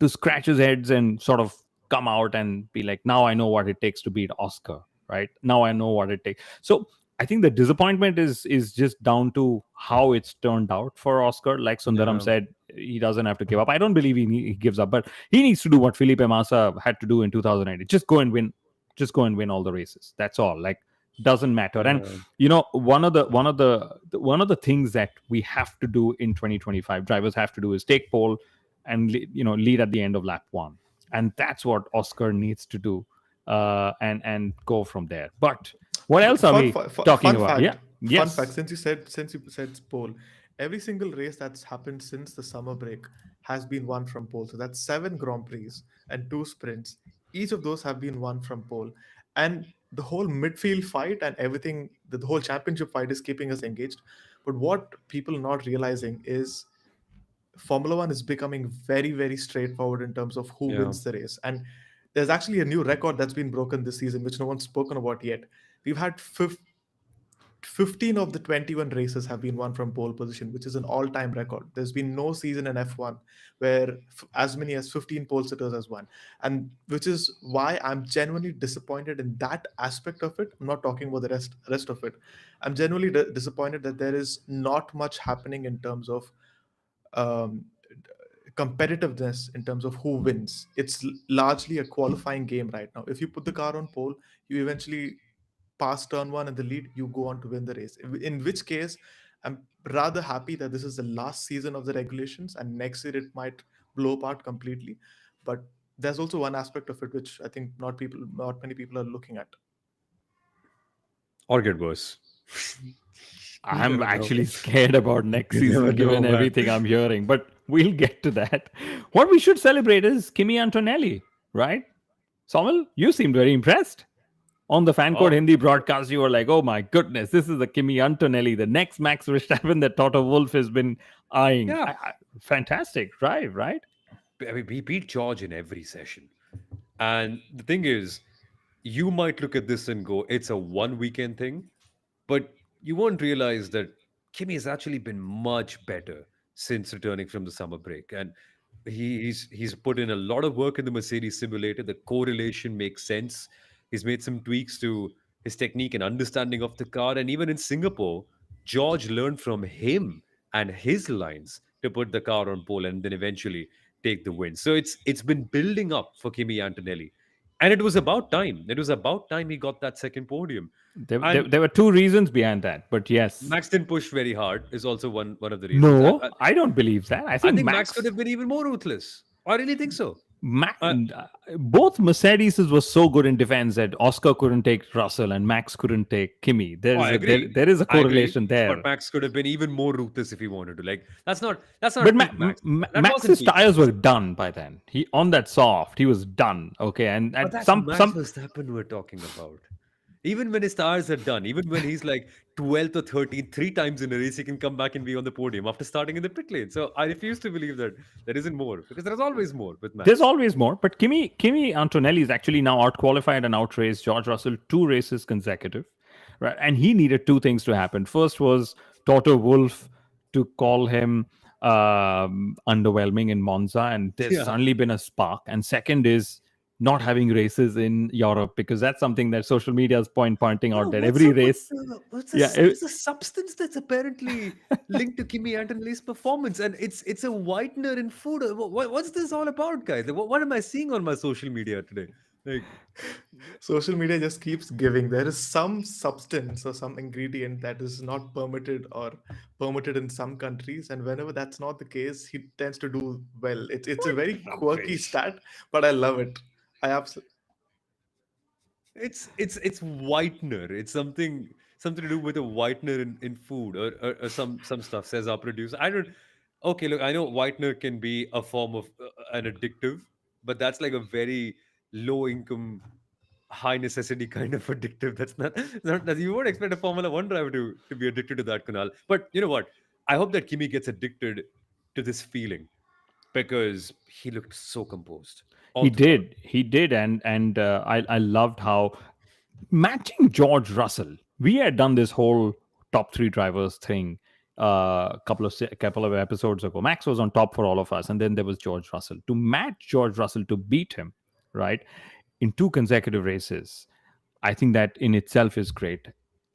B: to scratch his heads and sort of come out and be like, now I know what it takes to beat Oscar, right? Now I know what it takes. So I think the disappointment is just down to how it's turned out for Oscar. Like Sundaram
A: Yeah.
B: said, he doesn't have to give up. I don't believe he gives up, but he needs to do what Felipe Massa had to do in 2008. Just go and win. Just go and win all the races. That's all. Like, doesn't matter. And
A: Yeah.
B: one of the things that we have to do in 2025, drivers have to do, is take pole and lead at the end of lap one, and that's what Oscar needs to do, and go from there. But what else are we talking
C: Fun
B: about? Yeah.
C: fact. Fun fact.
B: Yes.
C: Since you said pole, every single race that's happened since the summer break has been won from pole. So that's 7 Grand Prix and 2 sprints. Each of those have been won from pole, and the whole midfield fight and everything, the whole championship fight is keeping us engaged. But what people are not realizing is Formula One is becoming very, very straightforward in terms of who
A: Yeah.
C: wins the race. And there's actually a new record that's been broken this season, which no one's spoken about yet. We've had 15 of the 21 races have been won from pole position, which is an all time record. There's been no season in F1 where as many as 15 pole sitters has won. And which is why I'm genuinely disappointed in that aspect of it. I'm not talking about the rest of it. I'm genuinely disappointed that there is not much happening in terms of um, competitiveness in terms of who wins. It's largely a qualifying game right now. If you put the car on pole, you eventually pass turn one and the lead, you go on to win the race. In which case, I'm rather happy that this is the last season of the regulations, and next year it might blow apart completely. But there's also one aspect of it which I think not many people are looking at.
A: Or get worse. You
B: I'm
A: never know.
B: actually scared about next
A: You never
B: season
A: know,
B: given
A: man.
B: everything I'm hearing, but we'll get to that. What we should celebrate is Kimi Antonelli, right? Somil, you seemed very impressed. On the fan code
A: Oh,
B: Hindi broadcast, you were like, oh my goodness, this is the Kimi Antonelli, the next Max Verstappen that Toto Wolff has been eyeing.
A: yeah.
B: Fantastic drive, right?
A: I mean, we beat George in every session. And the thing is, you might look at this and go, it's a one weekend thing, but you won't realize that Kimi has actually been much better since returning from the summer break. And he's put in a lot of work in the Mercedes simulator. The correlation makes sense. He's made some tweaks to his technique and understanding of the car. And even in Singapore, George learned from him and his lines to put the car on pole and then eventually take the win. So it's been building up for Kimi Antonelli. And it was about time. It was about time he got that second podium.
B: There, there,
A: And
B: there were two reasons behind that, but yes.
A: Max didn't push very hard is also one of the reasons.
B: No, I don't believe that. I
A: I
B: think
A: think Max could
B: Max
A: have been even more ruthless. I really think so. Uh,
B: both Mercedes was so good in defense that Oscar couldn't take Russell and Max couldn't take Kimi.
A: I agree.
B: There is a
A: I agree.
B: correlation there.
A: But Max could have been even more ruthless if he wanted to. Like that's not
B: But
A: peak Max. That wasn't
B: Max's
A: peak
B: tires
A: Max.
B: were done by then. He on that soft, he was done. Okay, and
A: But that's
B: some
A: Max
B: some
A: Verstappen we're talking about. Even when his tires are done, even when he's like 12th or 13th, three times in a race, he can come back and be on the podium after starting in the pit lane. So I refuse to believe that there isn't more because there's always more with
B: There's
A: Max.
B: always more, but Kimi Antonelli is actually now outqualified and outraced George Russell two races consecutive, right? And he needed two things to happen. First was Toto Wolff to call him underwhelming in Monza, and there's
A: Yeah.
B: suddenly been a spark. And second is not having races in Europe, because that's something that social media is pointing
A: Yeah,
B: out that
A: what's
B: every
A: up with
B: race, yeah,
A: there's a substance that's apparently linked to Kimi Antonelli's performance, and it's a whitener in food. What's this all about, guys? Like, what am I seeing on my social media today? Like,
C: Social media just keeps giving. There is some substance or some ingredient that is not permitted or permitted in some countries, and whenever that's not the case, he tends to do well. It's a
A: what
C: very quirky
A: rubbish!
C: stat, but I love it. I absolutely.
A: It's whitener. It's something to do with a whitener in food or some stuff. Says our producer. I don't. Okay, look, I know whitener can be a form of an addictive, but that's like a very low income high necessity kind of addictive. That's not you won't expect a Formula One driver to be addicted to that, Kunal. But you know what? I hope that Kimi gets addicted to this feeling because he looked so composed all throughout.
B: he did, and I loved how matching George Russell. We had done this whole top three drivers thing couple of episodes ago. Max was on top for all of us, and then there was George Russell. To match George Russell, to beat him, right, in two consecutive races, I think that in itself is great.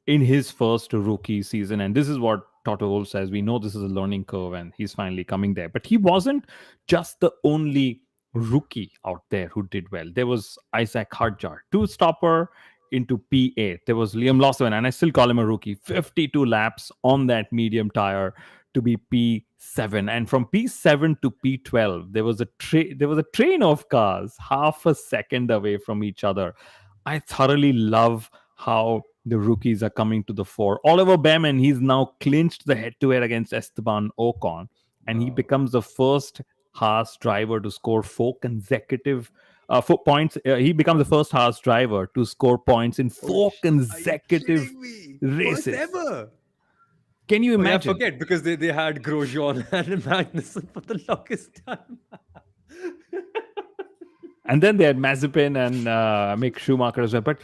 B: In his first rookie season, and this is what Toto Wolff says, we know this is a learning curve and he's finally coming there. But he wasn't just the only rookie out there who did well. There was Isaac Hadjar, two stopper into P8. There was Liam Lawson, and I still call him a rookie, 52 laps on that medium tire to be P7. And from P7 to P12, there was a train of cars half a second away from each other. I thoroughly love how the rookies are coming to the fore. Oliver Behrman, he's now clinched the head-to-head against Esteban Ocon, and he
A: Wow.
B: becomes the first Haas driver to score four consecutive 4 points. He becomes the first Haas driver to score points in four
A: Are you
B: consecutive
A: kidding me? First
B: races.
A: ever.
B: Can you
A: Oh yeah,
B: imagine?
A: forget because they had Grosjean and Magnussen for the longest time.
B: And then they had Mazepin and Mick Schumacher as well. But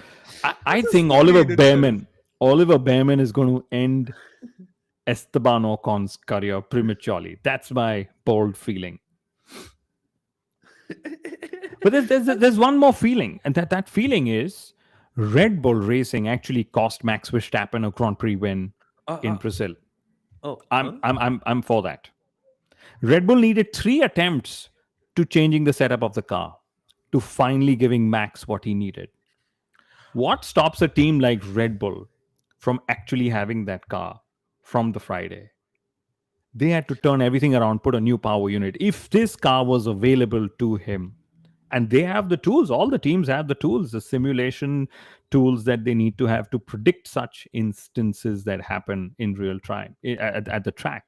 B: I
A: That's a
B: think
A: story in itself.
B: Oliver Behrman is going to end Esteban Ocon's career prematurely. That's my bold feeling. But there's one more feeling, and that feeling is Red Bull Racing actually cost Max Verstappen a Grand Prix win
A: Uh,
B: in
A: uh,
B: Brazil.
A: oh,
B: I'm
A: huh?
B: I'm I'm I'm for that. Red Bull needed three attempts to changing the setup of the car to finally giving Max what he needed. What stops a team like Red Bull from actually having that car from the Friday? They had to turn everything around, put a new power unit. If this car was available to him, and they have the tools, all the teams have the tools, the simulation tools that they need to have to predict such instances that happen in real time at the track.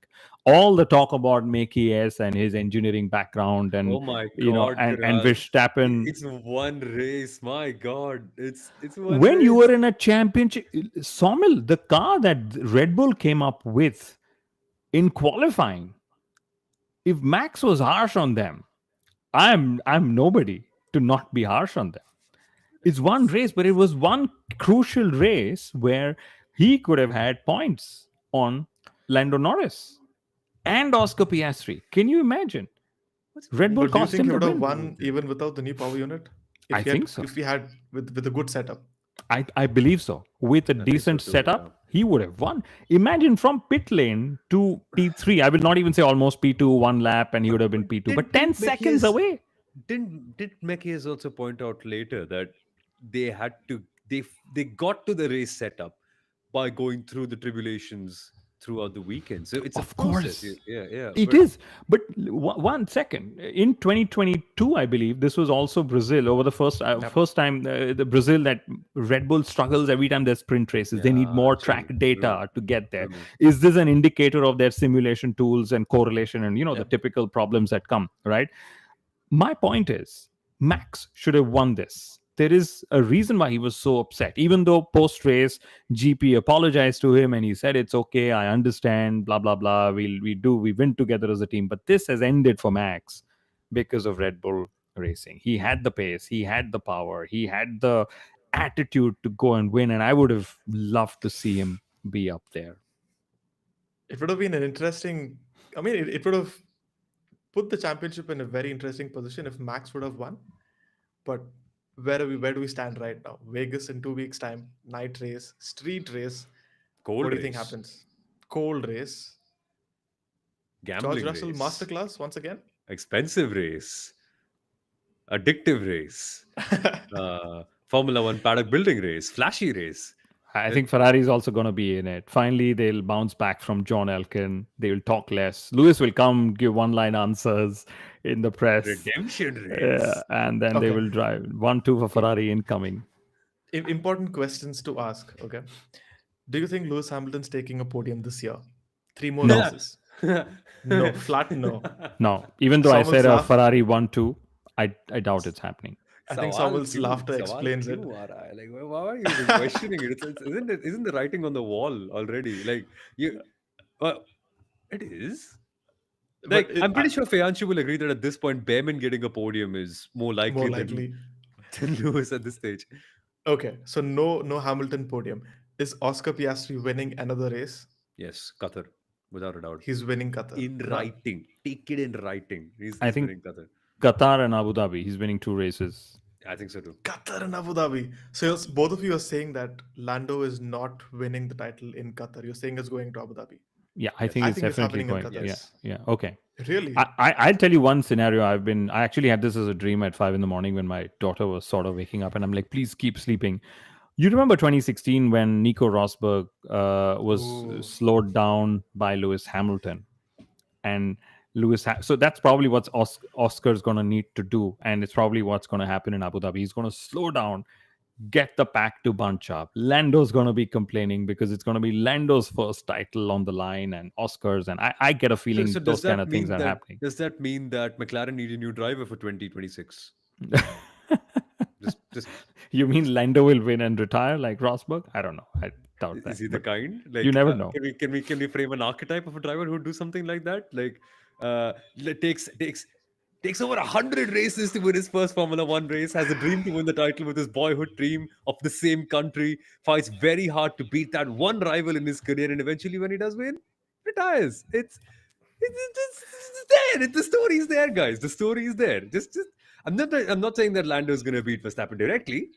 B: All the talk about Makies and his engineering background, and
A: Oh my
B: you know,
A: God,
B: and
A: Kunal.
B: Verstappen.
A: It's one race. My God, it's one
B: When you
A: race.
B: were in a championship, Somil, the car that Red Bull came up with in qualifying, if Max was harsh on them, I'm nobody to not be harsh on them. It's one race, but it was one crucial race where he could have had points on Lando Norris and Oscar Piastri. Can you imagine?
A: What's
B: Red Bull
C: But do you
B: cost
C: think
B: him
C: he
B: the
C: would have
B: win.
C: won even without the new power unit?
B: I think so.
C: If he had with a good setup.
B: I believe so. With a
A: I think so
B: decent
A: too. Yeah.
B: setup, he would have won. Imagine from pit lane to P3. I will not even say almost P2, one lap, and he would have been P2, but 10
A: Didn't
B: seconds
A: Mekies
B: away.
A: did Mekies also point out later that they had to they got to the race setup by going through the tribulations throughout the weekend. So it's a
B: Of
A: process.
B: course.
A: Yeah, yeah.
B: It
A: But
B: is. But one second. In 2022, I believe, this was also Brazil over the
C: Yep.
B: first time the Brazil that Red Bull struggles every time there's sprint races. They need
A: yeah,
B: more
A: true,
B: track
A: true,
B: data to get there.
A: true.
B: Is this an indicator of their simulation tools and correlation and the
A: Yep.
B: typical problems that come, right? My point is, Max should have won this. there is a reason why he was so upset. Even though post race, GP apologized to him and he said, "It's okay, I understand, blah, blah, blah. We win together as a team." But this has ended for Max because of Red Bull Racing. He had the pace, he had the power, he had the attitude to go and win. And I would have loved to see him be up there.
C: It would have been an interesting. I mean, it would have put the championship in a very interesting position if Max would have won. But where are we? Where do we stand right now? Vegas in 2 weeks' time, night race, street race. What
A: Cold
C: do you think
A: race,
C: happens? Cold race. George
A: gambling
C: Russell
A: race,
C: masterclass once again.
A: expensive race, addictive race, Formula One paddock building race, flashy race.
B: I
A: Uh,
B: think Ferrari is also going to be in it. Finally, they'll bounce back from John Elkin. They will talk less. Lewis will come give one line answers in the press.
A: Redemption race.
B: And then they
C: Okay.
B: will drive 1-2 for Ferrari incoming.
C: Important questions to ask. Okay. Do you think Lewis Hamilton's taking a podium this year? 3 more
B: No,
C: races. No, flat no.
B: no. Even though I
C: Samuel's
B: said a
C: laugh.
B: Ferrari 1-2, I doubt it's happening.
C: I think
A: सवाल
C: Samuel's
A: क्यों
C: laughter
A: सवाल
C: explains it.
A: क्यों आ रहा है? Like why are you even questioning it? Isn't the writing on the wall already? Like you, well, it is.
C: But
A: Like I'm pretty sure Fayanshu will agree that at this point, Behrman getting a podium is more
C: more
A: likely
C: likely.
A: than Lewis at this stage.
C: Okay, so no Hamilton podium. Is Oscar Piastri winning another race?
A: Yes, Qatar, without a doubt.
C: He's winning Qatar.
A: In writing, take it in writing.
B: I
A: He's
B: think
A: winning Qatar.
B: Qatar and Abu Dhabi, he's winning 2 races.
A: I think so too.
C: Qatar and Abu Dhabi. So both of you are saying that Lando is not winning the title in Qatar. You're saying it's going to Abu Dhabi.
B: Yeah, I think
C: I
B: it's
C: think it's
B: definitely
C: happening in
B: going.
C: Qatar.
A: Yes.
B: Yeah, okay.
C: Really?
B: I'll tell you one scenario. I actually had this as a dream at 5 in the morning when my daughter was sort of waking up, and I'm like, please keep sleeping. You remember 2016 when Nico Rosberg was
C: Ooh.
B: slowed down by Lewis Hamilton, and so that's probably what Oscar's going to need to do, and it's probably what's going to happen in Abu Dhabi. He's going to slow down, get the pack to bunch up. Lando's going to be complaining because it's going to be Lando's first title on the line and Oscars. And I get a
A: So,
B: feeling
A: so does
B: those kind
A: that
B: of things
A: mean
B: are
A: that
B: happening.
A: does that mean that McLaren need a new driver for 2026? Just
B: You mean Lando will win and retire like Rosberg? I don't know. I doubt that.
A: is he the
B: But
A: kind?
B: you
A: Like,
B: never know.
A: can we frame an archetype of a driver who would do something like that? Like, takes over 100 races to win his first Formula One race, has a dream to win the title with his boyhood dream of the same country, fights very hard to beat that one rival in his career, and eventually, when he does win, retires. It's there. The story is there, guys. The story is there. Just I'm not saying that Lando is going to beat Verstappen directly,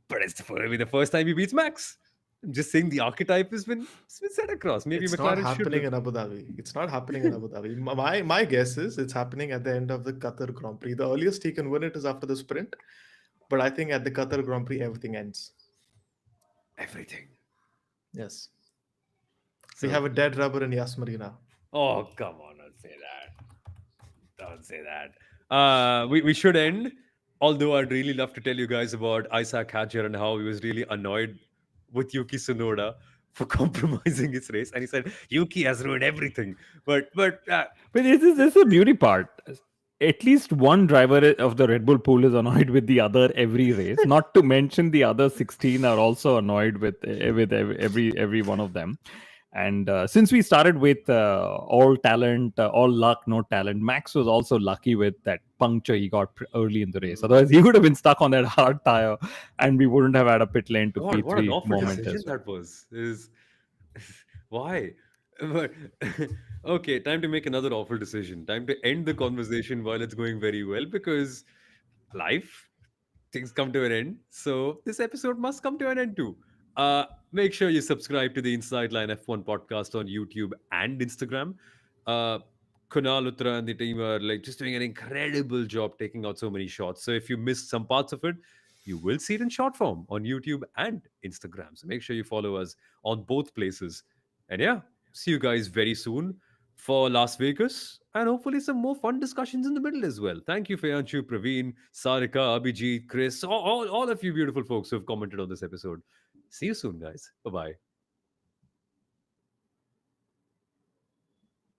A: but going to be the first time he beats Max. I'm just saying the archetype has been set across. Maybe
C: It's not
A: McLaren should.
C: happening in Abu Dhabi. It's not happening in Abu Dhabi. My guess is it's happening at the end of the Qatar Grand Prix. The earliest he can win it is after the sprint. But I think at the Qatar Grand Prix, everything ends.
A: Everything.
C: Yes.
A: So,
C: We have a dead rubber in Yas Marina.
A: oh, come on, don't say that. Don't say that. We should end. Although I'd really love to tell you guys about Isaac Hadjar and how he was really annoyed with Yuki Tsunoda for compromising his race, and he said Yuki has ruined everything. But
B: But this is the beauty part. At least one driver of the Red Bull pool is annoyed with the other every race. Not to mention the other 16 are also annoyed with every one of them. And since we started with all talent, all luck, no talent, Max was also lucky with that puncture he got early in the race. Otherwise, he would have been stuck on that hard tire, and we wouldn't have had a pit lane to
A: God, what an
B: P3
A: awful
B: moment
A: decision
B: as well.
A: that was. Is why? But okay, time to make another awful decision. Time to end the conversation while it's going very well because life things come to an end. So this episode must come to an end too. Make sure you subscribe to the Inside Line F1 podcast on YouTube and Instagram. Uh, Kunal, Uttara, and the team are like just doing an incredible job taking out so many shots. So if you missed some parts of it, you will see it in short form on YouTube and Instagram. So make sure you follow us on both places. And yeah, see you guys very soon for Las Vegas and hopefully some more fun discussions in the middle as well. Thank you, Fayanshu, Praveen, Sarika, Abhijit, Chris, all of you beautiful folks who have commented on this episode. See you soon, guys. Bye bye.